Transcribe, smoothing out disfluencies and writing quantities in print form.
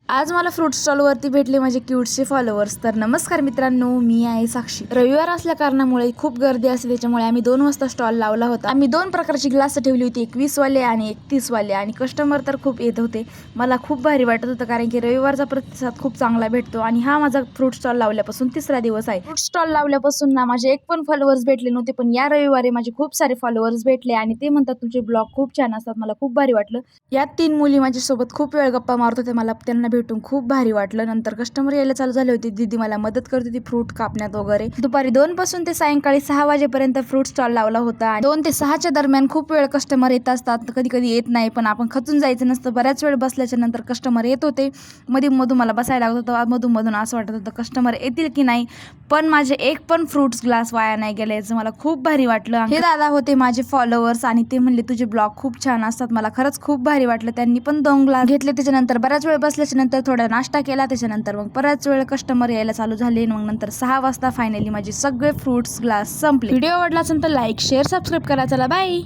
आज मला फ्रूट स्टॉलवरती भेटले माझे क्यूटचे फॉलोअर्स. तर नमस्कार मित्रांनो, मी आहे साक्षी. रविवार असल्या कारणामुळे खूप गर्दी असते, त्याच्यामुळे आम्ही 2 वाजता स्टॉल लावला होता. आम्ही 2 प्रकारची ग्लास ठेवली होती, एक 20 वाले आणि एक 30 वाले, आणि कस्टमर तर खूप येत होते. मला खूप भारी वाटत होतं, कारण की रविवारचा प्रतिसाद खूप चांगला भेटतो. आणि हा माझा फ्रूट स्टॉल लावल्यापासून 3रा दिवस आहे. फ्रूट स्टॉल लावल्यापासून ना माझे एक पण फॉलोअर्स भेटले नव्हते, पण या रविवारी माझे खूप सारे फॉलोअर्स भेटले आणि ते म्हणतात तुमचे ब्लॉग खूप छान असतात. मला खूप भारी वाटलं. या 3 मुली माझ्यासोबत खूप वेळ गप्पा मारत होत्या. मला त्यांना भेटून खूप भारी वाटलं. नंतर कस्टमर यायला चालू झाले होते. दीदी मला मदत करत होती फ्रूट कापण्यात वगैरे. दुपारी 2 पासून ते सायंकाळी 6 वाजेपर्यंत फ्रूट स्टॉल लावला होता. 2 ते 6च्या दरम्यान खूप वेळ कस्टमर येत असतात, कधी कधी येत नाही, पण आपण खचून जायचं नसतं. बऱ्याच वेळ बसल्याच्या नंतर कस्टमर येत होते. मधून मला बसायला लागत होतं. मधून असं वाटत होतं कस्टमर येतील की नाही, पण माझे एक पण फ्रूट्स ग्लास वाया नाही गेले, याचं मला खूप भारी वाटलं. हे दादा होते माझे फॉलोअर्स आणि ते म्हणले तुझे ब्लॉग खूप छान असतात. मला खरंच खूप भारी वाटलं. त्यांनी पण 2 ग्लास घेतले. त्याच्यानंतर बऱ्याच वेळ बसल्याच्या नंतर थोडा नाश्ता केला. त्याच्यानंतर मग बऱ्याच वेळ कस्टमर यायला चालू झाले. मग नंतर 6 वाजता फायनली माझे सगळे फ्रूट्स ग्लास संपले. व्हिडिओ आवडला असेल तर लाईक, शेअर, सबस्क्राईब करा. चला बाय.